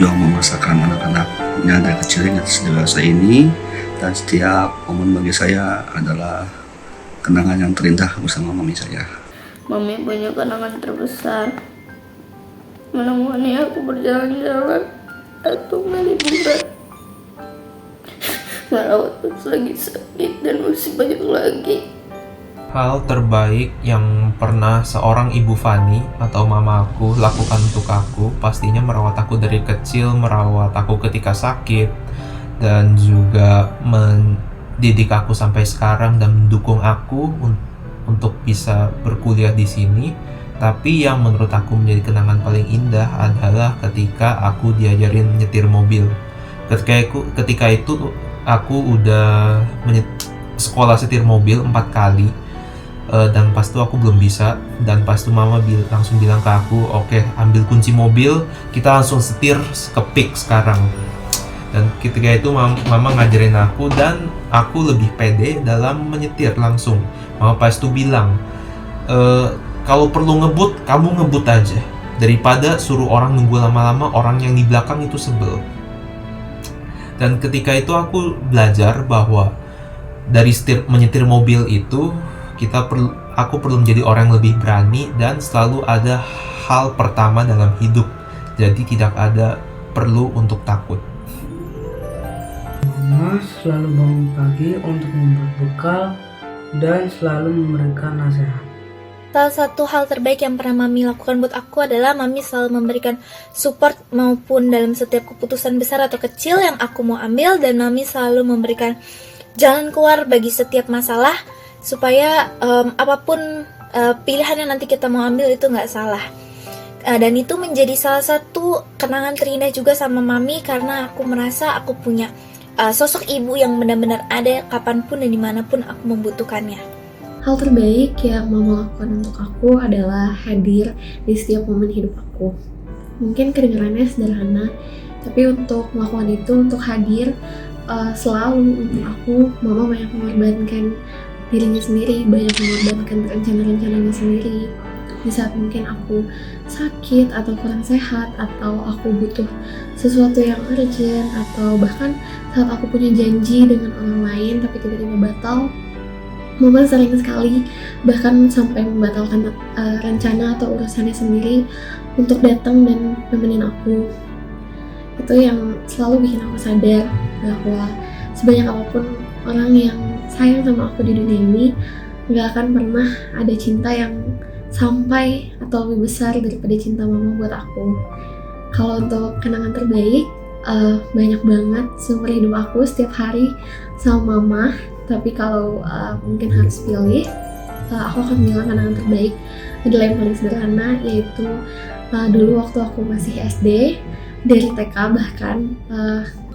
berjuang membesarkan anak-anaknya dari kecil hingga dewasa ini, dan setiap momen bagi saya adalah kenangan yang terindah bersama mami saya. Mami punya kenangan terbesar menemani aku berjalan-jalan atau liburan, merawat pas lagi sakit, dan masih banyak lagi. Hal terbaik yang pernah seorang ibu Fani atau mama aku lakukan untuk aku pastinya merawat aku dari kecil, merawat aku ketika sakit, dan juga mendidik aku sampai sekarang dan mendukung aku untuk bisa berkuliah di sini. Tapi yang menurut aku menjadi kenangan paling indah adalah ketika aku diajarin nyetir mobil. Ketika itu aku udah sekolah setir mobil 4 kali. Dan pas itu aku belum bisa, dan pas itu mama langsung bilang ke aku, oke, ambil kunci mobil, kita langsung setir ke peak sekarang. Dan ketika itu mama ngajarin aku, dan aku lebih pede dalam menyetir langsung. Mama pas itu bilang, kalau perlu ngebut, kamu ngebut aja, daripada suruh orang nunggu lama-lama, orang yang di belakang itu sebel. Dan ketika itu aku belajar bahwa dari menyetir mobil itu aku perlu menjadi orang yang lebih berani, dan selalu ada hal pertama dalam hidup. Jadi tidak ada perlu untuk takut. Mama selalu bangun pagi untuk membuat bekal dan selalu memberikan nasihat. Salah satu hal terbaik yang pernah Mami lakukan buat aku adalah Mami selalu memberikan support maupun dalam setiap keputusan besar atau kecil yang aku mau ambil, dan Mami selalu memberikan jalan keluar bagi setiap masalah, supaya apapun pilihan yang nanti kita mau ambil itu nggak salah. Dan itu menjadi salah satu kenangan terindah juga sama Mami, karena aku merasa aku punya sosok ibu yang benar-benar ada kapanpun dan dimanapun aku membutuhkannya. Hal terbaik yang Mama lakukan untuk aku adalah hadir di setiap momen hidup aku. Mungkin kedengarannya sederhana, tapi untuk melakukan itu, untuk hadir selalu untuk aku, Mama banyak mengorbankan dirinya sendiri, banyak mengorbankan rencana-rencananya sendiri. Di saat mungkin aku sakit atau kurang sehat, atau aku butuh sesuatu yang urgent, atau bahkan saat aku punya janji dengan orang lain tapi tiba-tiba batal, Mama sering sekali bahkan sampai membatalkan rencana atau urusannya sendiri untuk datang dan nemenin aku. Itu yang selalu bikin aku sadar bahwa sebanyak apapun orang yang sayang sama aku di dunia ini, gak akan pernah ada cinta yang sampai atau lebih besar daripada cinta Mama buat aku. Kalau untuk kenangan terbaik, banyak banget seumur hidup aku setiap hari sama Mama. Tapi kalau mungkin harus pilih, aku akan bilang kenangan terbaik adalah yang paling sederhana, yaitu dulu waktu aku masih SD, dari TK bahkan,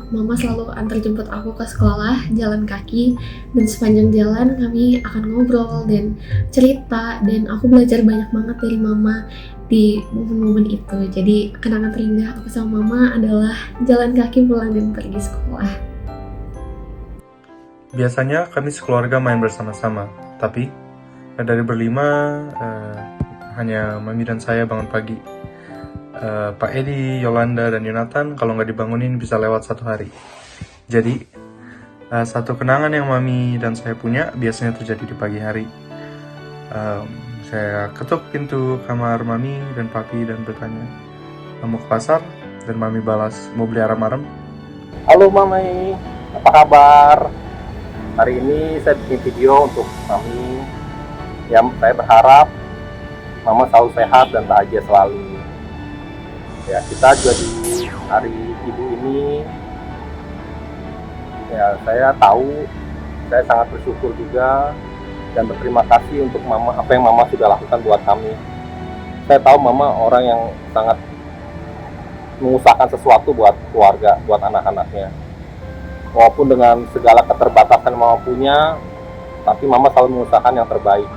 Mama selalu antar jemput aku ke sekolah jalan kaki, dan sepanjang jalan kami akan ngobrol dan cerita, dan aku belajar banyak banget dari Mama di momen-momen itu. Jadi kenangan terindah aku sama Mama adalah jalan kaki pulang dan pergi sekolah. Biasanya kami sekeluarga main bersama-sama, tapi dari berlima hanya Mami dan saya bangun pagi. Pak Edi, Yolanda, dan Yonatan kalau nggak dibangunin bisa lewat 1 hari. Jadi satu kenangan yang Mami dan saya punya biasanya terjadi di pagi hari. Saya ketuk pintu kamar Mami dan Papi dan bertanya, mau ke pasar? Dan Mami balas, mau beli arem-arem. Halo Mami, apa kabar? Hari ini saya bikin video untuk Mami. Ya, saya berharap Mama selalu sehat dan bahagia selalu. Ya, kita juga di hari ibu ini, ya saya tahu, saya sangat bersyukur juga dan berterima kasih untuk Mama, apa yang Mama sudah lakukan buat kami. Saya tahu Mama orang yang sangat mengusahakan sesuatu buat keluarga, buat anak-anaknya. Walaupun dengan segala keterbatasan Mama punya, tapi Mama selalu mengusahakan yang terbaik.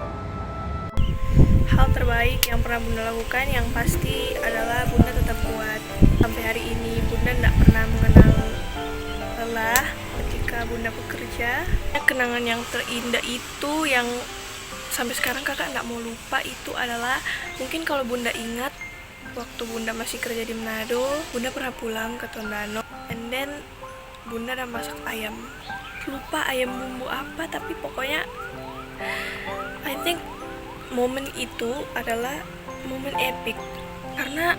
Hal terbaik yang pernah Bunda lakukan yang pasti adalah Bunda tetap kuat. Sampai hari ini Bunda tidak pernah mengenal lelah ketika Bunda bekerja. Kenangan yang terindah itu yang sampai sekarang kakak tidak mau lupa itu adalah, mungkin kalau Bunda ingat, waktu Bunda masih kerja di Manado, Bunda pernah pulang ke Tondano, and then Bunda udah masak ayam. Lupa ayam bumbu apa, tapi pokoknya I think momen itu adalah momen epic karena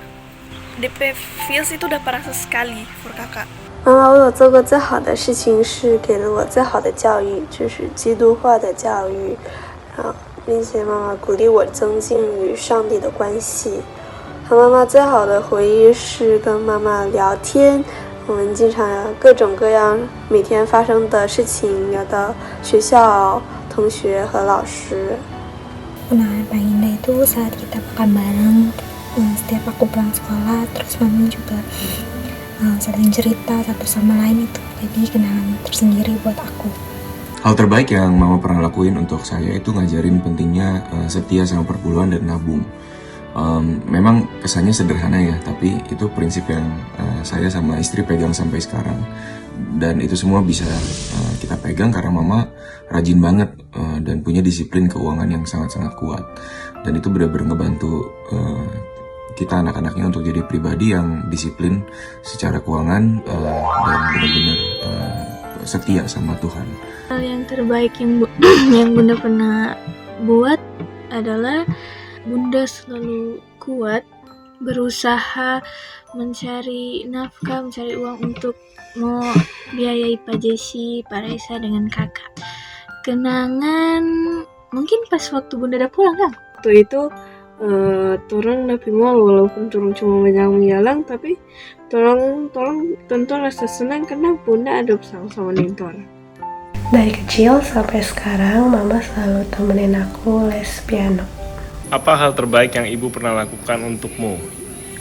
DP feels itu udah parah sekali for kakak. 妈妈为我做过最好的事情是给了我最好的教育，就是基督化的教育，并且妈妈鼓励我增进与上帝的关系。和妈妈最好的回忆是跟妈妈聊天，我们经常有各种各样每天发生的事情，聊到学校、同学和老师。 Kenangan paling indah itu saat kita makan bareng setiap aku pulang sekolah, terus mami juga saling cerita satu sama lain, itu jadi kenangan tersendiri buat aku. Hal terbaik yang mama pernah lakuin untuk saya itu ngajarin pentingnya setia sama perpuluhan dan nabung. Memang pesannya sederhana ya, tapi itu prinsip yang saya sama istri pegang sampai sekarang. Dan itu semua bisa kita pegang karena mama rajin banget dan punya disiplin keuangan yang sangat-sangat kuat. Dan itu benar-benar ngebantu kita anak-anaknya untuk jadi pribadi yang disiplin secara keuangan dan benar-benar setia sama Tuhan. Hal yang terbaik yang Bunda pernah buat adalah Bunda selalu kuat berusaha mencari nafkah, mencari uang untuk membiayai Pak Jesse, Pak Reza dengan kakak. Kenangan mungkin pas waktu Bunda udah pulang kan? Waktu itu torang dapat mall, walaupun torang cuma menjalang-jalang, tapi torang tentu rasa senang karena Bunda ada bersama-sama dengan torang. Dari kecil sampai sekarang, mama selalu temenin aku les piano. Apa hal terbaik yang ibu pernah lakukan untukmu?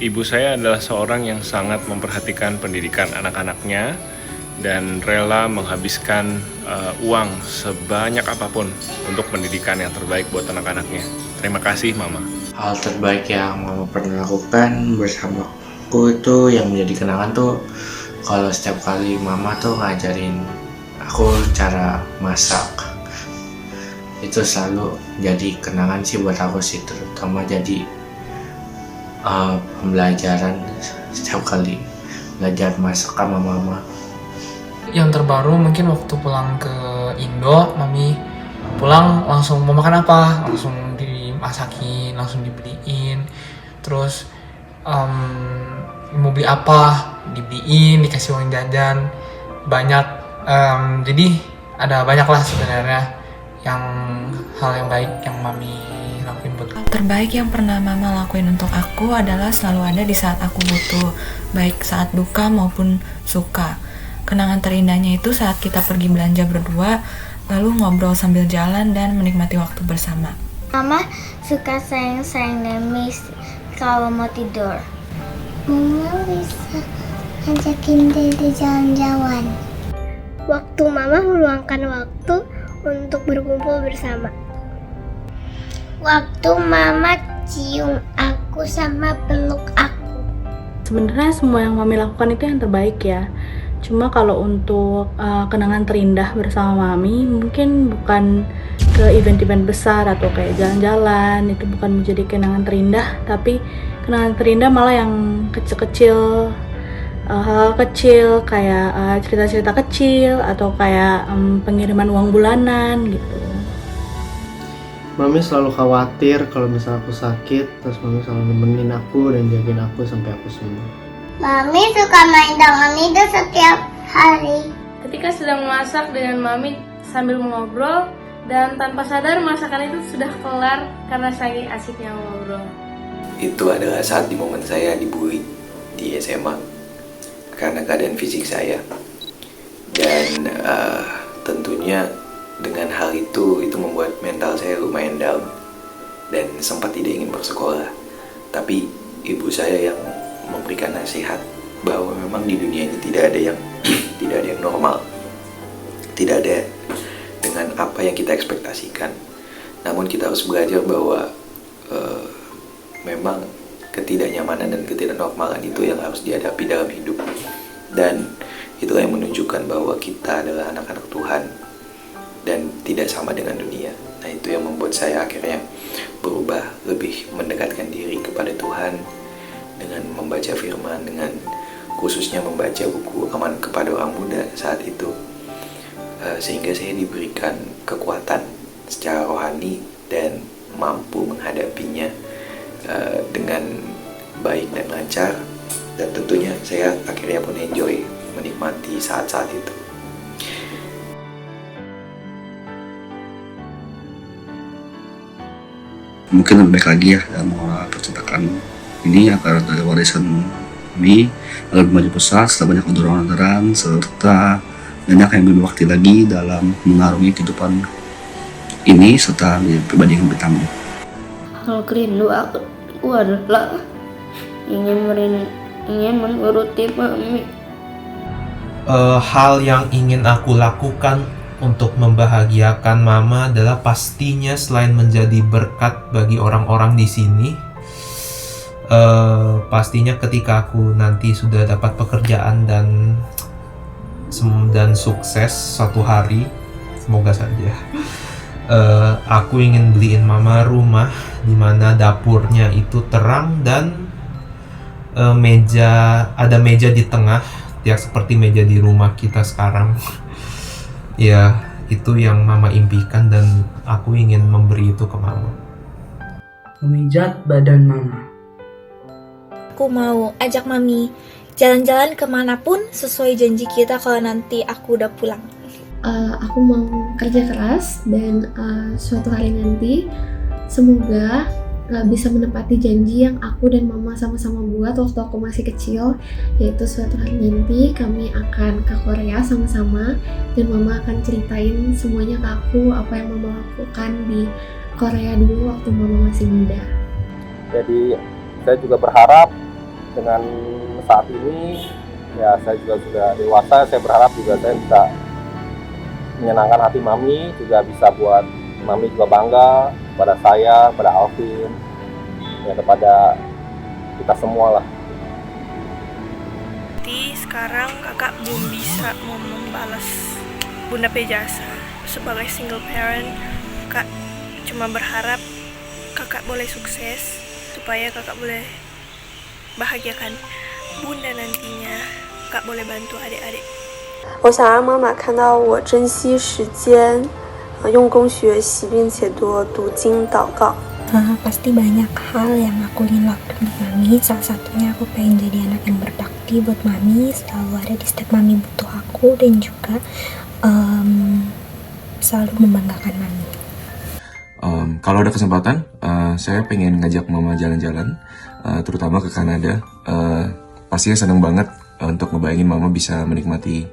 Ibu saya adalah seorang yang sangat memperhatikan pendidikan anak-anaknya dan rela menghabiskan uang sebanyak apapun untuk pendidikan yang terbaik buat anak-anaknya. Terima kasih, Mama. Hal terbaik yang Mama pernah lakukan bersama aku itu yang menjadi kenangan tuh kalau setiap kali Mama tuh ngajarin aku cara masak. Itu selalu jadi kenangan sih buat aku sih, terutama jadi pembelajaran setiap kali belajar masak sama Mama. Yang terbaru mungkin waktu pulang ke Indo, Mami pulang langsung mau makan apa, langsung dimasakin, langsung dibeliin. Terus mau beli apa, dibeliin, dikasih uang jajan banyak. Jadi ada banyak lah sebenarnya yang hal yang baik yang Mami lakuin buat aku. Terbaik yang pernah Mama lakuin untuk aku adalah selalu ada di saat aku butuh, baik saat duka maupun suka. Kenangan terindahnya itu saat kita pergi belanja berdua, lalu ngobrol sambil jalan dan menikmati waktu bersama. Mama suka sayang-sayang Demis kalau mau tidur. Mama bisa ngajakin Dede jalan-jalan. Waktu Mama meluangkan waktu untuk berkumpul bersama. Waktu Mama cium aku sama peluk aku. Sebenarnya semua yang Mami lakukan itu yang terbaik ya. Cuma kalau untuk kenangan terindah bersama Mami mungkin bukan ke event-event besar atau kayak jalan-jalan, itu bukan menjadi kenangan terindah, tapi kenangan terindah malah yang kecil-kecil, hal kecil kayak cerita-cerita kecil atau kayak pengiriman uang bulanan gitu. Mami selalu khawatir kalau misalnya aku sakit, terus Mami selalu nemenin aku dan jagain aku sampai aku sembuh. Mami suka main dengan Nida setiap hari. Ketika sedang memasak dengan Mami sambil mengobrol dan tanpa sadar masakan itu sudah kelar karena saking asiknya ngobrol. Itu adalah saat di momen saya dibully di SMA karena keadaan fisik saya. Dan tentunya dengan hal itu membuat mental saya lumayan down dan sempat tidak ingin bersekolah. Tapi ibu saya yang memberikan nasihat bahwa memang di dunia ini tidak ada yang normal, tidak ada dengan apa yang kita ekspektasikan. Namun kita harus belajar bahwa memang ketidaknyamanan dan ketidaknormalan itu yang harus dihadapi dalam hidup. Dan itulah yang menunjukkan bahwa kita adalah anak-anak Tuhan dan tidak sama dengan dunia. Nah, itu yang membuat saya akhirnya berubah, lebih mendekatkan diri kepada Tuhan dengan membaca firman, dengan khususnya membaca buku Aman Kepada Orang Muda saat itu, sehingga saya diberikan kekuatan secara rohani dan mampu menghadapinya dengan baik dan lancar, dan tentunya saya akhirnya pun enjoy menikmati saat-saat itu. Mungkin lebih baik lagi ya dalam mengelola percetakan ini agar dari warisan kami agar maju besar setelah banyak kedorongan serta banyak yang lebih waktu lagi dalam mengarungi kehidupan ini serta pribadi yang lebih tangguh. Hal kerindu aku adalah ingin menuruti mami. Hal yang ingin aku lakukan untuk membahagiakan mama adalah pastinya selain menjadi berkat bagi orang-orang di sini, pastinya ketika aku nanti sudah dapat pekerjaan dan sukses suatu hari, semoga saja, aku ingin beliin mama rumah di mana dapurnya itu terang dan ada meja di tengah, ya seperti meja di rumah kita sekarang. Ya, itu yang mama impikan dan aku ingin memberi itu ke mama. Memijat badan mama. Aku mau ajak mami jalan-jalan kemanapun sesuai janji kita kalau nanti aku udah pulang. Aku mau kerja keras dan suatu hari nanti semoga bisa menepati janji yang aku dan mama sama-sama buat waktu aku masih kecil, yaitu suatu hari nanti kami akan ke Korea sama-sama dan mama akan ceritain semuanya ke aku apa yang mama lakukan di Korea dulu waktu mama masih muda. Jadi saya juga berharap dengan saat ini ya saya juga sudah dewasa, saya berharap juga saya bisa menyenangkan hati mami, juga bisa buat mami juga bangga kepada saya, kepada Alvin, ya kepada kita semua lah. Jadi sekarang kakak belum bisa membalas Bunda Pejasa sebagai single parent. Kak cuma berharap kakak boleh sukses supaya kakak boleh bahagiakan Bunda nantinya. Kak boleh bantu adik-adik. 我想让妈妈看到我珍惜时间，用功学习，并且多读经祷告。 Pasti banyak hal yang aku ingin lakukan untuk mami. Salah satunya aku pengen jadi anak yang berbakti buat mami, selalu ada di setiap mami butuh aku, dan juga selalu membanggakan mami. Kalau ada kesempatan, saya pengen ngajak mama jalan-jalan, terutama ke Kanada. Pastinya seneng banget untuk ngebayangin mama bisa menikmati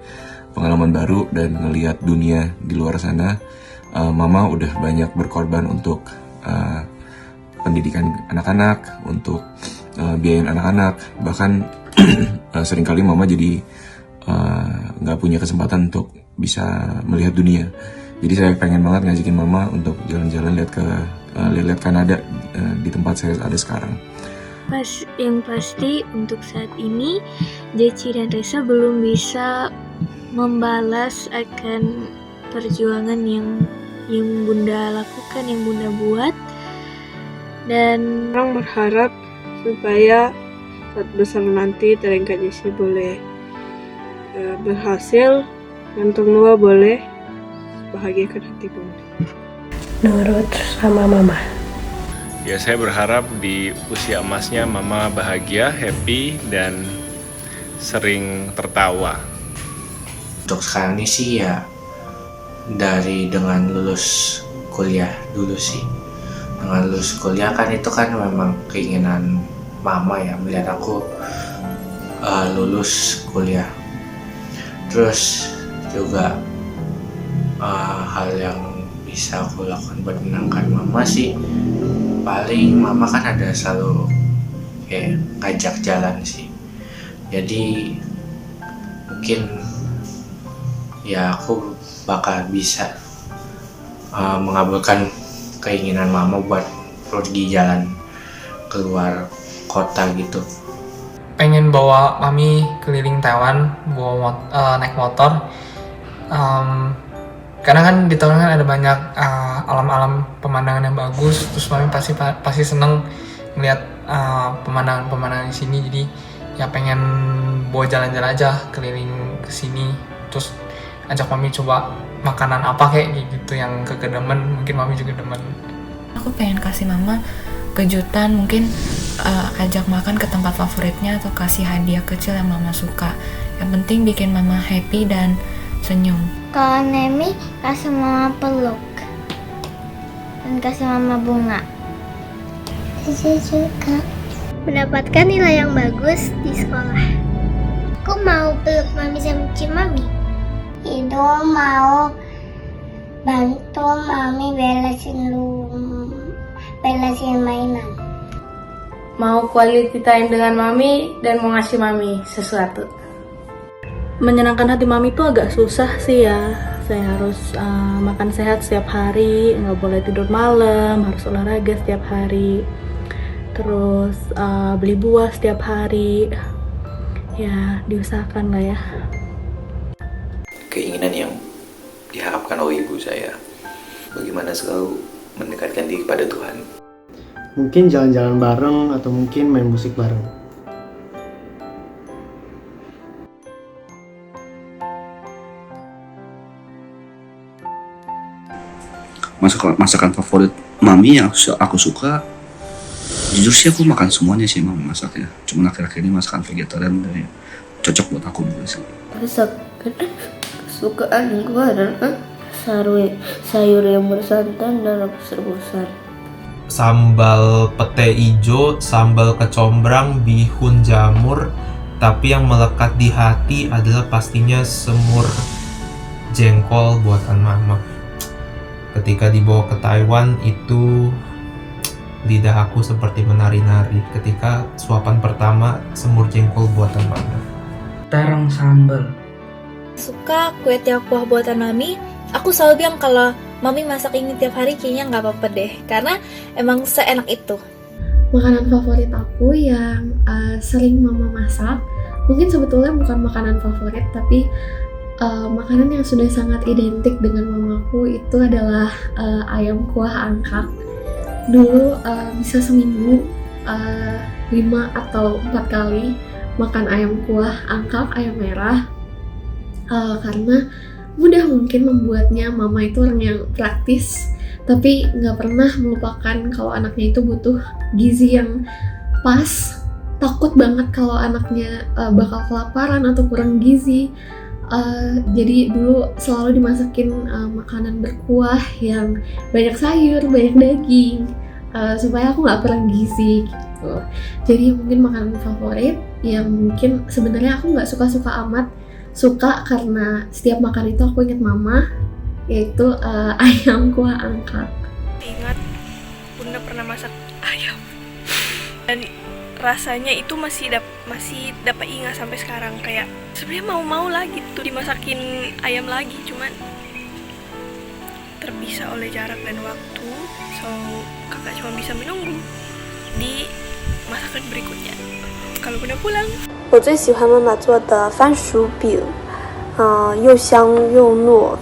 pengalaman baru dan ngelihat dunia di luar sana. Mama udah banyak berkorban untuk pendidikan anak-anak, untuk biayain anak-anak, bahkan seringkali mama jadi nggak punya kesempatan untuk bisa melihat dunia. Jadi saya pengen banget ngajakin mama untuk jalan-jalan lihat Kanada di tempat saya ada sekarang. Yang pasti untuk saat ini Jeci dan Resa belum bisa membalas akan perjuangan yang Bunda lakukan, yang Bunda buat, dan orang berharap supaya saat besar nanti Terengka Jeci boleh berhasil dan semua boleh bahagiakan hati Bunda. Nurut sama mama. Ya, saya berharap di usia emasnya mama bahagia, happy, dan sering tertawa. Untuk sekarang ini sih ya dengan lulus kuliah dulu sih. Dengan lulus kuliah kan itu kan memang keinginan mama ya, melihat aku lulus kuliah. Terus juga hal yang bisa aku lakukan buat menenangkan mama sih, paling mama kan ada selalu kayak ngajak jalan sih. Jadi mungkin ya aku bakal bisa mengabulkan keinginan mama buat pergi jalan keluar kota gitu. Pengen bawa mami keliling Taiwan, naik motor. Karena kan di Taiwan kan ada banyak alam-alam pemandangan yang bagus, terus mami pasti seneng melihat pemandangan-pemandangan di sini, jadi ya pengen bawa jalan-jalan aja keliling ke sini, terus ajak mami coba makanan apa kayak gitu yang kedemen, mungkin mami juga demen. Aku pengen kasih mama kejutan, mungkin ajak makan ke tempat favoritnya atau kasih hadiah kecil yang mama suka. Yang penting bikin mama happy dan senyum. Kalau Nemi kasih mama peluk dan kasih mama bunga. Saya juga mendapatkan nilai yang bagus di sekolah. Aku mau peluk mami sama Cimami. Itu mau bantu mami beresin mainan. Mau quality time dengan mami dan mau ngasih mami sesuatu. Menyenangkan hati mami itu agak susah sih ya. Saya harus makan sehat setiap hari, nggak boleh tidur malam, harus olahraga setiap hari, terus beli buah setiap hari. Ya diusahakan lah ya. Keinginan yang diharapkan oleh ibu saya, bagaimana selalu mendekatkan diri pada Tuhan. Mungkin jalan-jalan bareng atau mungkin main musik bareng. Masakan favorit mami yang aku suka, jujur sih aku makan semuanya sih mami masaknya. Cuma akhir-akhir ini masakan vegetarian cocok buat aku dulu sih. Masakan kesukaan gue adalah sayur yang bersantan dan rebus-rebusan. Sambal pete ijo, sambal kecombrang, bihun jamur, tapi yang melekat di hati adalah pastinya semur jengkol buatan mama. Ketika dibawa ke Taiwan itu lidah aku seperti menari-nari ketika suapan pertama semur jengkol buatan mama. Terong sambal. Suka kue tiaw kuah buatan mami. Aku selalu bilang kalau mami masak ini tiap hari kayaknya nggak apa-apa deh, karena emang seenak itu. Makanan favorit aku yang sering mama masak, mungkin sebetulnya bukan makanan favorit, tapi makanan yang sudah sangat identik dengan mamaku itu adalah ayam kuah angkak. Dulu bisa seminggu 5 atau 4 kali makan ayam kuah angkak, ayam merah, karena mudah mungkin membuatnya. Mama itu orang yang praktis, tapi nggak pernah melupakan kalau anaknya itu butuh gizi yang pas. Takut banget kalau anaknya bakal kelaparan atau kurang gizi. Jadi dulu selalu dimasakin makanan berkuah yang banyak sayur, banyak daging, supaya aku nggak kurang gizi gitu. Jadi mungkin makanan favorit yang mungkin sebenarnya aku nggak suka-suka amat, suka karena setiap makan itu aku ingat mama, yaitu ayam kuah angkat. Ingat bunda pernah masak ayam dan rasanya itu masih dapat ingat sampai sekarang. Kayak sebenarnya mau lagi tuh dimasakin ayam lagi, cuman terpisah oleh jarak dan waktu, so kakak cuma bisa menunggu di masakan berikutnya kalau bunda pulang. 我最喜欢妈妈做的番薯饼，又香又糯，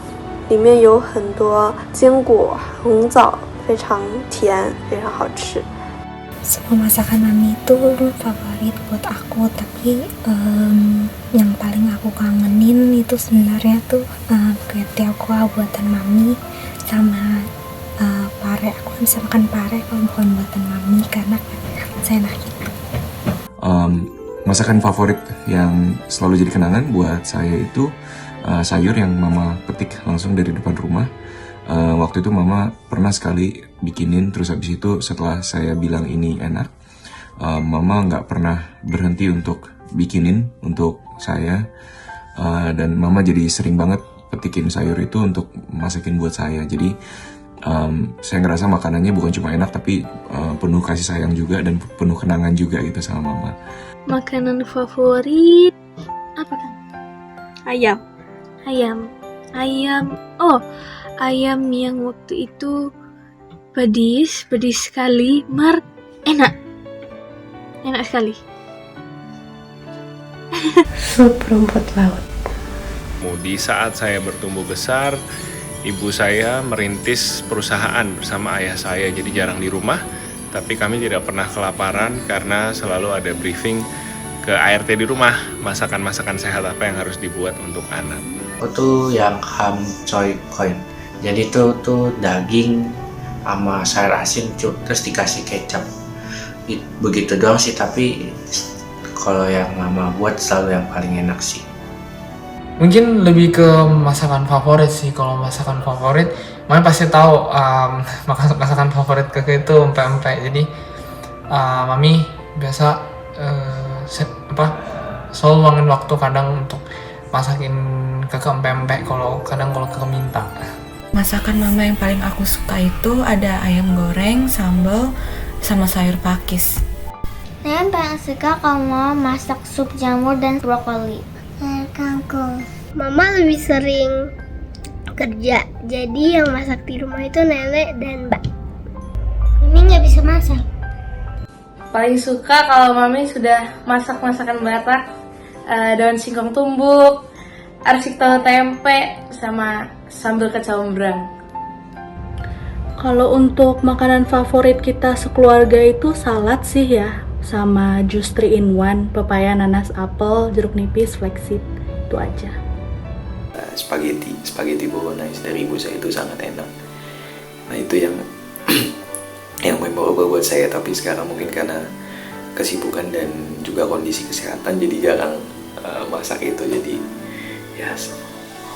里面有很多坚果、红枣，非常甜，非常好吃。 Semua masakan mami itu favorit buat aku, tapi yang paling aku kangenin itu sebenarnya tuh kue tiaw kuah buatan mami sama pare. Aku kan bisa makan pare kalau bukan buatan mami karena saya enak gitu. Masakan favorit yang selalu jadi kenangan buat saya itu sayur yang mama petik langsung dari depan rumah. Waktu itu mama pernah sekali bikinin, terus habis itu setelah saya bilang ini enak, mama nggak pernah berhenti untuk bikinin untuk saya, dan mama jadi sering banget petikin sayur itu untuk masakin buat saya. Jadi saya ngerasa makanannya bukan cuma enak tapi penuh kasih sayang juga dan penuh kenangan juga gitu sama mama. Makanan favorit apa kan? Ayam. Oh, ayam yang waktu itu pedis sekali, enak sekali. Sup rumput laut. Di saat saya bertumbuh besar, ibu saya merintis perusahaan bersama ayah saya, jadi jarang di rumah. tapi kami tidak pernah kelaparan karena selalu ada briefing ke ART di rumah, masakan-masakan sehat apa yang harus dibuat untuk anak. Aku tuh yang ham choy point. Jadi tuh daging sama sayur asin terus dikasih kecap. Begitu doang sih, tapi kalau yang mama buat selalu yang paling enak sih. Mungkin lebih ke masakan favorit sih. Kalau masakan favorit, Mami pasti tahu masakan favorit kakek itu empek-empek. Jadi Mami biasa selalu luangin waktu kadang untuk masakin kakek empek-empek kalau kakek minta. Masakan mama yang paling aku suka itu ada ayam goreng, sambal, sama sayur pakis. Saya paling suka kalau mau masak sup jamur dan brokoli. Sayur kangkung. Mama lebih sering kerja, jadi yang masak di rumah itu nenek dan mbak. Mami nggak bisa masak. Paling suka kalau mami sudah masak masakan Batak, daun singkong tumbuk, arsik tahu tempe, sama sambal kecombrang. Kalau untuk makanan favorit kita sekeluarga itu salad sih ya, sama jus 3 in 1, pepaya, nanas, apel, jeruk nipis, flaxseed, itu aja. Spaghetti bolognese dari ibu saya itu sangat enak. Nah itu yang memorable buat saya, tapi sekarang mungkin karena kesibukan dan juga kondisi kesehatan jadi jarang masak itu, jadi ya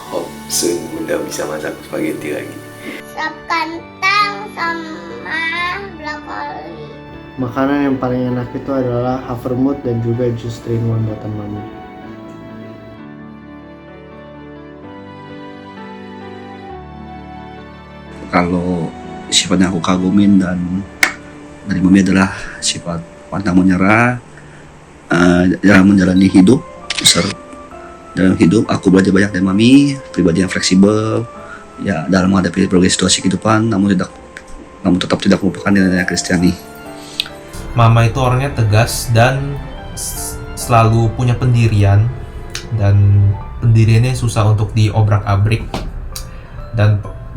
hope soon Bunda bisa masak spaghetti lagi. Sop kentang sama brokoli. Makanan yang paling enak itu adalah havermut dan juga jus 3 in 1 buatan mami. Kalau sifat yang aku kagumin dan dari mami adalah sifat pantang menyerah dalam menjalani hidup. Dalam hidup aku belajar banyak dari mami, pribadi yang fleksibel ya dalam menghadapi berbagai situasi kehidupan, namun tetap tidak melupakan nilai Kristiani. Mama itu orangnya tegas dan selalu punya pendirian, dan pendiriannya susah untuk diobrak-abrik,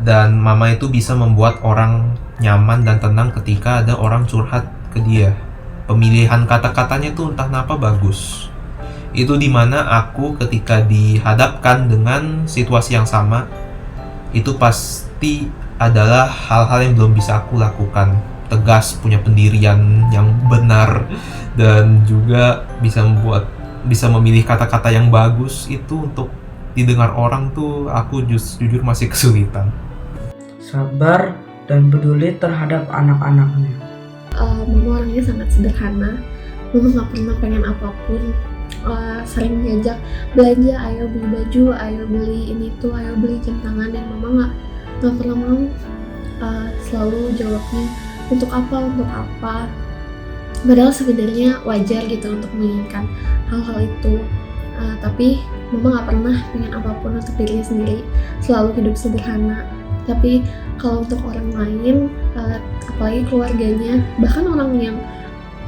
dan mama itu bisa membuat orang nyaman dan tenang ketika ada orang curhat ke dia. Pemilihan kata-katanya tuh entah kenapa bagus. Itu dimana aku ketika dihadapkan dengan situasi yang sama, itu pasti adalah hal-hal yang belum bisa aku lakukan. Tegas, punya pendirian yang benar, dan juga bisa memilih kata-kata yang bagus. Itu untuk didengar orang tuh aku jujur masih kesulitan. Sabar dan peduli terhadap anak-anaknya. Mama orangnya sangat sederhana. Mama nggak pernah pengen apapun. Sering diajak belanja, ayo beli baju, ayo beli ini tuh, ayo beli jam tangan, dan mama nggak pernah mau. Selalu jawabnya untuk apa. Padahal sebenarnya wajar gitu untuk menginginkan hal-hal itu. Tapi mama nggak pernah pengen apapun untuk dirinya sendiri. Selalu hidup sederhana. Tapi kalau untuk orang lain, apalagi keluarganya, bahkan orang yang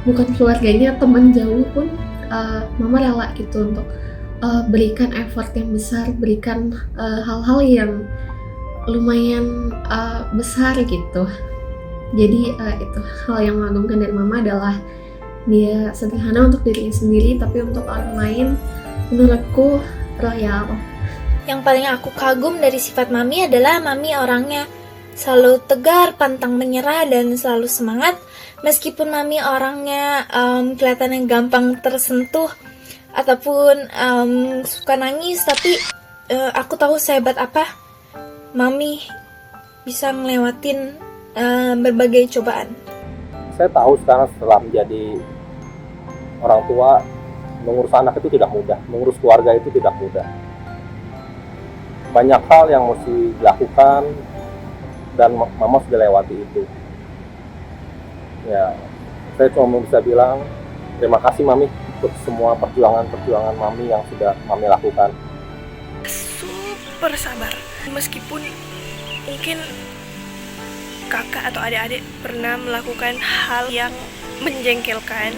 bukan keluarganya, teman jauh pun, mama rela gitu untuk berikan effort yang besar, berikan hal-hal yang lumayan besar gitu. Jadi itu hal yang mengagumkan dari mama adalah dia sederhana untuk dirinya sendiri, tapi untuk orang lain menurutku royal. Yang paling aku kagum dari sifat mami adalah mami orangnya selalu tegar, pantang menyerah, dan selalu semangat. Meskipun mami orangnya kelihatannya gampang tersentuh ataupun suka nangis, tapi aku tahu sehebat apa mami bisa ngelewatin berbagai cobaan. Saya tahu sekarang setelah menjadi orang tua, mengurus anak itu tidak mudah, mengurus keluarga itu tidak mudah. Banyak hal yang mesti dilakukan dan mama sudah lewati itu. Ya, saya cuma bisa bilang terima kasih mami untuk semua perjuangan mami yang sudah mami lakukan. Super sabar, meskipun mungkin kakak atau adik-adik pernah melakukan hal yang menjengkelkan,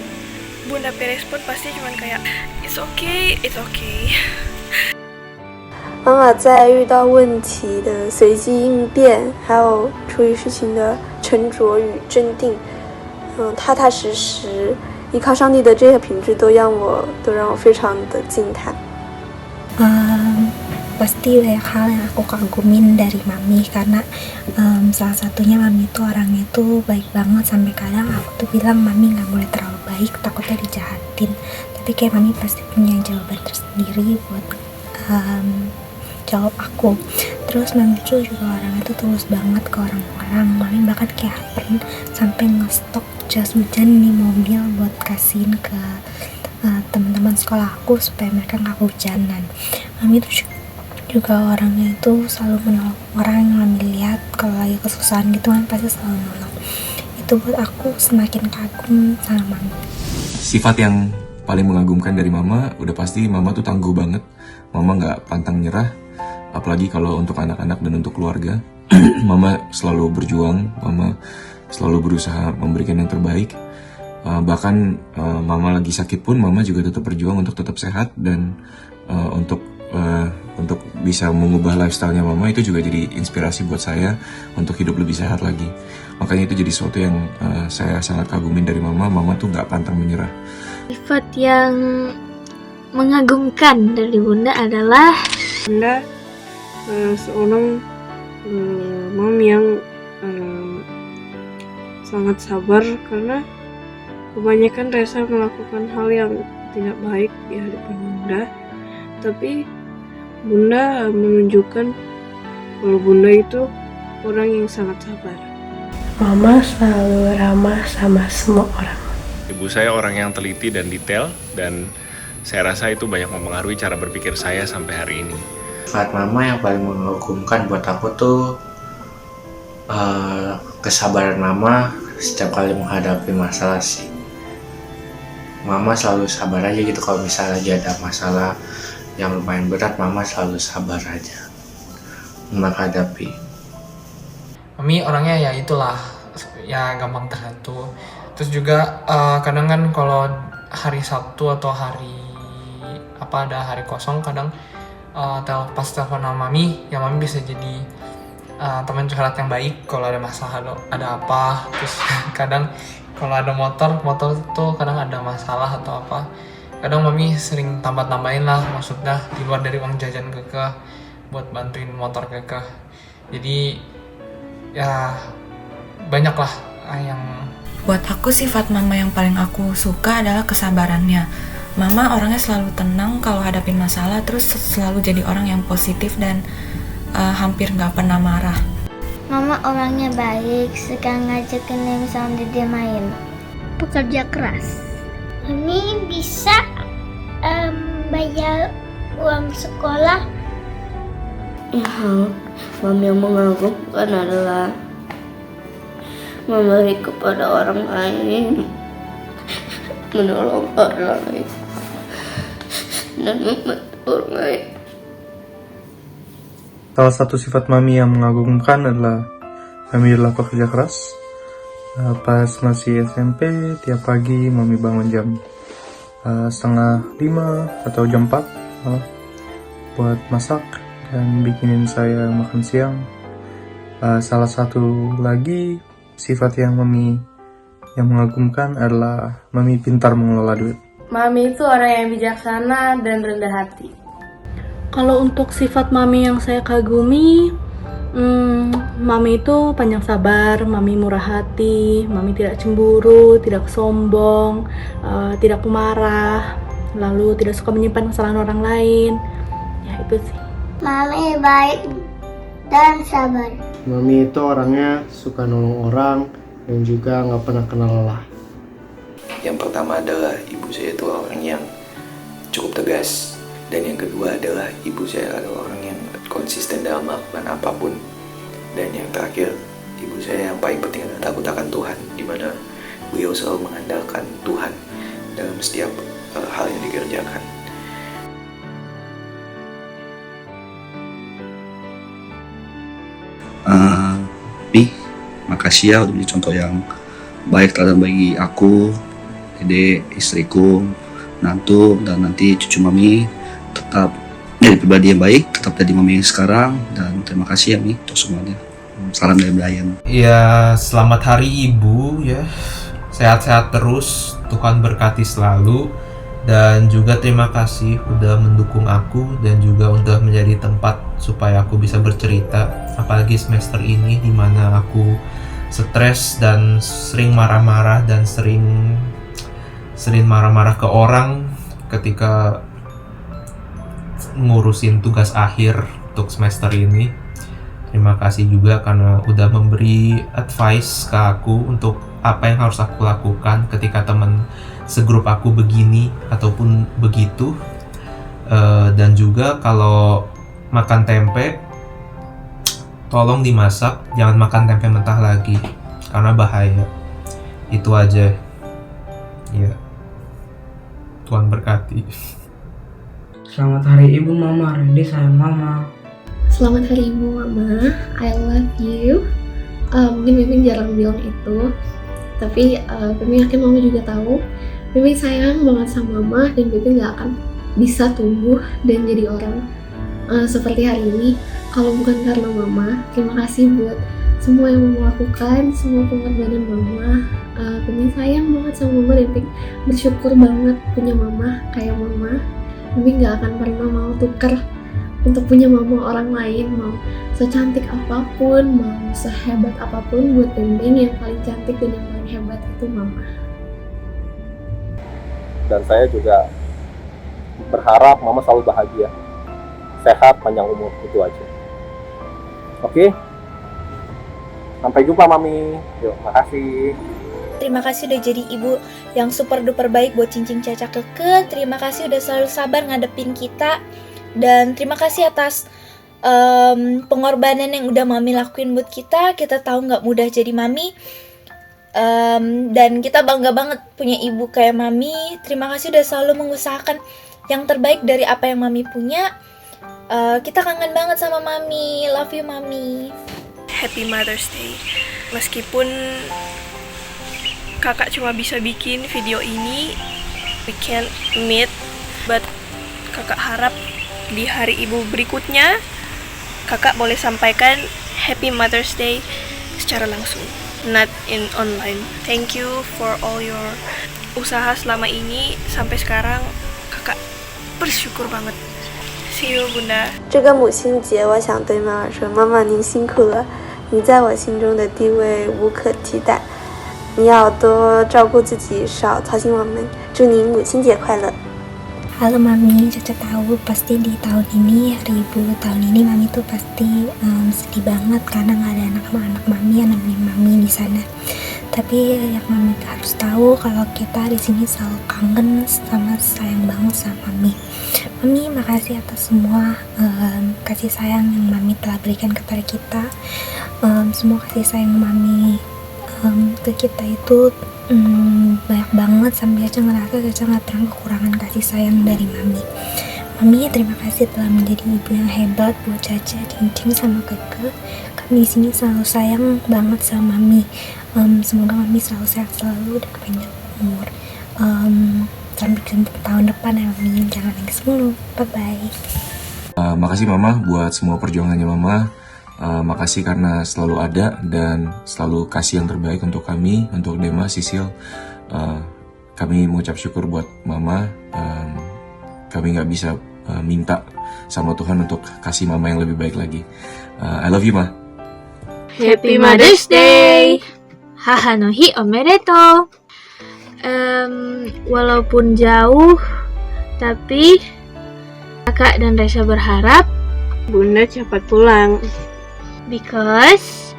Bunda Perez pun pasti cuman kayak it's okay. 妈妈在遇到问题的随机应变，还有处理事情的沉着与镇定，踏踏实实，依靠上帝的这些品质都让我非常的惊叹。Pasti banyak hal yang aku kagumin dari Mami karena salah satunya Mami itu orangnya tuh baik banget, sampai kadang aku tuh bilang Mami nggak boleh terlalu baik, takutnya dijahatin, tapi kayak Mami pasti punya jawaban tersendiri buat jawab aku. Terus Mami tuh juga orangnya tuh tulus banget ke orang-orang. Mami bahkan kayak pernah sampai ngestok jas hujan di mobil buat kasihin ke teman-teman sekolah aku supaya mereka nggak kehujanan. Mami tuh juga orangnya itu selalu menolong orang yang Mami lihat kalau lagi kesusahan gitu kan, pasti selalu nolong. Itu buat aku semakin kagum sama Mami. Sifat yang paling mengagumkan dari Mama udah pasti Mama tuh tangguh banget. Mama nggak pantang nyerah, apalagi kalau untuk anak-anak dan untuk keluarga. Mama selalu berjuang, Mama selalu berusaha memberikan yang terbaik. Bahkan Mama lagi sakit pun Mama juga tetap berjuang untuk tetap sehat, dan untuk bisa mengubah lifestyle-nya Mama itu juga jadi inspirasi buat saya untuk hidup lebih sehat lagi. Makanya itu jadi sesuatu yang saya sangat kagumin dari Mama. Mama tuh nggak pantang menyerah. Sifat yang mengagumkan dari Bunda adalah Bunda seorang mom yang sangat sabar, karena kebanyakan Resa melakukan hal yang tidak baik di hadapan Bunda, tapi Bunda menunjukkan kalau Bunda itu orang yang sangat sabar. Mama selalu ramah sama semua orang. Ibu saya orang yang teliti dan detail, dan saya rasa itu banyak mempengaruhi cara berpikir saya sampai hari ini. Sifat Mama yang paling mengagumkan buat aku tuh kesabaran Mama setiap kali menghadapi masalah sih. Mama selalu sabar aja gitu, kalau misalnya aja ada masalah yang lumayan berat, Mama selalu sabar aja menghadapi. Mami orangnya ya itulah, ya gampang tersentuh. Terus juga kadang kan kalau hari Sabtu atau hari ada hari kosong, kadang pas telepon sama Mami, ya Mami bisa jadi teman curhat yang baik kalau ada masalah, ada apa. Terus kadang kalau ada motor tuh kadang ada masalah atau apa, kadang Mami sering tambah-tambahin lah, maksudnya di luar dari uang jajan Kekeh buat bantuin motor Kekeh. Jadi ya banyak lah yang... Buat aku sifat Mama yang paling aku suka adalah kesabarannya. Mama orangnya selalu tenang kalau hadapin masalah, terus selalu jadi orang yang positif dan hampir gak pernah marah. Mama orangnya baik, suka ngajakin Nemi sama Dede main. Pekerja keras. Mami bisa bayar uang sekolah. Ya, Mami yang mengagumkan adalah memberi kepada orang lain, menolong orang lain, dan membantu orang lain. Salah satu sifat Mami yang mengagumkan adalah Mami adalah pekerja keras. Pas masih SMP, tiap pagi Mami bangun jam 4:30 atau jam 4 buat masak dan bikinin saya makan siang. Salah satu lagi sifat yang Mami yang mengagumkan adalah Mami pintar mengelola duit. Mami itu orang yang bijaksana dan rendah hati. Kalau untuk sifat Mami yang saya kagumi, Mami itu panjang sabar, Mami murah hati, Mami tidak cemburu, tidak sombong, tidak pemarah, lalu tidak suka menyimpan kesalahan orang lain. Ya itu sih. Mami baik dan sabar. Mami itu orangnya suka nolong orang dan juga nggak pernah kenal lelah. Yang pertama adalah ibu saya itu orang yang cukup tegas, dan yang kedua adalah ibu saya adalah orang yang konsisten dalam melakukan apapun, dan yang terakhir ibu saya yang paling penting adalah takut akan Tuhan, di mana beliau selalu mengandalkan Tuhan dalam setiap hal yang dikerjakan. Makasih ya udah menjadi contoh yang baik terhadap bagi aku, Dede, istriku, menantu, dan nanti cucu Mami. Tetap jadi pribadi yang baik, tetap jadi Mami yang sekarang, dan terima kasih ya Mi untuk semuanya. Salam dari Brian. Ya, selamat Hari Ibu ya. Sehat-sehat terus, Tuhan berkati selalu. Dan juga terima kasih udah mendukung aku dan juga udah menjadi tempat supaya aku bisa bercerita. Apalagi semester ini dimana aku stres dan sering marah-marah dan sering marah-marah ke orang ketika ngurusin tugas akhir untuk semester ini. Terima kasih juga karena udah memberi advice ke aku untuk apa yang harus aku lakukan ketika teman segrup aku begini ataupun begitu. Dan juga kalau makan tempe, tolong dimasak, jangan makan tempe mentah lagi karena bahaya. Itu aja ya. Tuhan berkati. Selamat Hari Ibu Mama. Randy sayang Mama. Selamat Hari Ibu Mama, I love you. Mungkin Mimin jarang bilang itu, tapi Mimin yakin Mama juga tahu Mimin sayang banget sama Mama, dan Mimin gak akan bisa tumbuh dan jadi orang seperti hari ini kalau bukan karena Mama. Terima kasih buat semua yang Mama lakukan, semua pengorbanan Mama. Mimin sayang banget sama Mama dan Mimin bersyukur banget punya Mama kayak Mama. Mimin gak akan pernah mau tuker untuk punya Mama orang lain, mau secantik apapun, mau sehebat apapun. Buat Mimin yang paling cantik dan yang paling hebat itu Mama. Dan saya juga berharap Mama selalu bahagia, sehat, panjang umur, itu aja. Oke? Sampai jumpa Mami. Yuk, makasih. Terima kasih udah jadi ibu yang super duper baik buat Cincin Caca Keke. Terima kasih udah selalu sabar ngadepin kita. Dan terima kasih atas pengorbanan yang udah Mami lakuin buat kita. Kita tahu nggak mudah jadi Mami. Dan kita bangga banget punya ibu kayak Mami. Terima kasih udah selalu mengusahakan yang terbaik dari apa yang Mami punya. Kita kangen banget sama Mami. Love you Mami. Happy Mother's Day. Meskipun kakak cuma bisa bikin video ini, we can't meet, but kakak harap di hari ibu berikutnya kakak boleh sampaikan Happy Mother's Day secara langsung, not in online. Thank you for all your usaha selama ini sampai sekarang. Kakak bersyukur banget. See you Bunda. 这个母亲节，我想对妈妈说：“妈妈，您辛苦了，你在我心中的地位无可替代。你要多照顾自己，少操心我们。祝您母亲节快乐。” Halo Mami, Caca tahu pasti di tahun ini, hari ibu tahun ini Mami tuh pasti sedih banget karena nggak ada anak Mami yang nemenin Mami di sana. Tapi yang Mami harus tahu kalau kita di sini selalu kangen sama sayang banget sama Mami. Mami, makasih atas semua kasih sayang yang Mami telah berikan kepada kita. Semua kasih sayang Mami ke kita itu banyak banget, sampai Caca ngerasa Caca nggak pernah kekurangan kasih sayang dari Mami. Mami, terima kasih telah menjadi ibu yang hebat buat Caca, Cincin sama Keke. Kami di sini selalu sayang banget sama Mami. Semoga Mami selalu sehat selalu dan panjang umur. Sampai jumpa tahun depan ya Mami. Jangan nangis mulu. Bye bye. Makasih Mama buat semua perjuangannya Mama. Makasih karena selalu ada dan selalu kasih yang terbaik untuk kami, untuk Dema, Sisil. Kami mengucap syukur buat Mama. Kami nggak bisa minta sama Tuhan untuk kasih Mama yang lebih baik lagi. I love you Ma. Happy Mother's Day. Haha no hi omedetou. Walaupun jauh, tapi Kakak dan Reza berharap Bunda cepat pulang. Because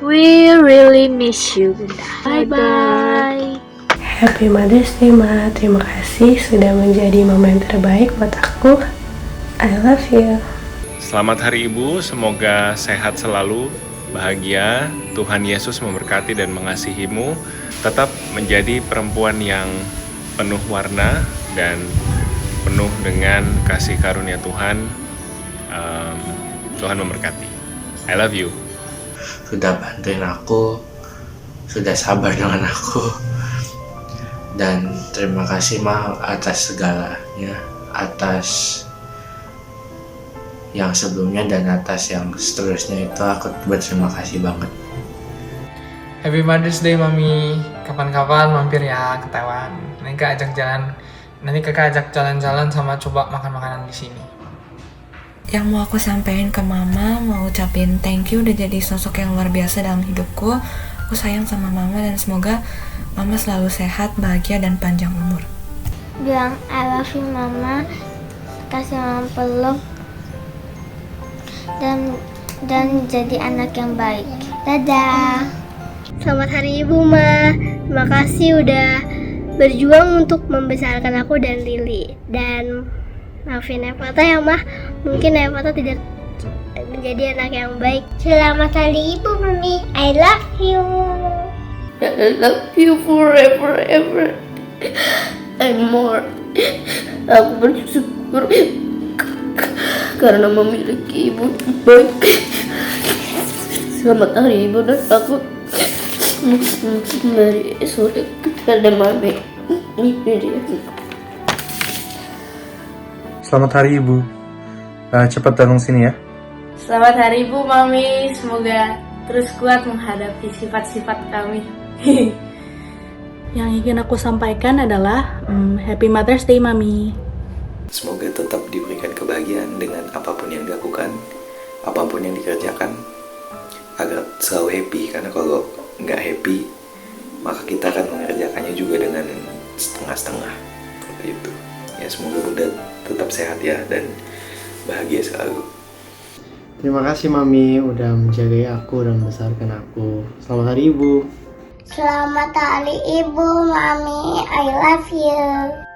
we really miss you, Bunda. Bye-bye. Happy Mother's Day, Ma. Terima kasih sudah menjadi mama yang terbaik buat aku. I love you. Selamat Hari Ibu, semoga sehat selalu, bahagia, Tuhan Yesus memberkati dan mengasihimu, tetap menjadi perempuan yang penuh warna dan penuh dengan kasih karunia Tuhan. Tuhan memberkati. I love you. Sudah bantuin aku, sudah sabar dengan aku, dan terima kasih Ma atas segalanya, atas yang sebelumnya dan atas yang seterusnya. Itu aku berterima kasih banget. Happy Mother's Day Mami. Kapan kapan-kapan mampir ya ke Taiwan. Nanti kakak ajak jalan-jalan sama coba makan makanan di sini. Yang mau aku sampaikan ke mama, mau ucapin thank you udah jadi sosok yang luar biasa dalam hidupku. Aku sayang sama mama dan semoga mama selalu sehat, bahagia, dan panjang umur. Bilang I love you mama, kasih mama peluk, dan jadi anak yang baik. Dadah. Selamat Hari Ibu Ma. Terima kasih udah berjuang untuk membesarkan aku dan Lili. Dan maafin Evata ya Mah, mungkin Evata tidak menjadi anak yang baik. Selamat Hari Ibu Mami, I love you. I love you forever ever and more. Aku bersyukur karena memiliki ibu baik. Selamat Hari Ibu dan aku dari sore kepada mami. Ini dia. Selamat Hari Ibu. Cepat datang sini ya. Selamat Hari Ibu Mami, semoga terus kuat menghadapi sifat-sifat kami. Yang ingin aku sampaikan adalah Happy Mother's Day Mami. Semoga tetap diberikan kebahagiaan dengan apapun yang dilakukan, apapun yang dikerjakan, agar selalu happy. Karena kalau nggak happy, maka kita akan mengerjakannya juga dengan setengah-setengah. Seperti itu. Ya, semoga Bunda tetap sehat ya dan bahagia selalu. Terima kasih Mami udah menjagai aku dan membesarkan aku. Selamat Hari Ibu. Selamat Hari Ibu Mami, I love you.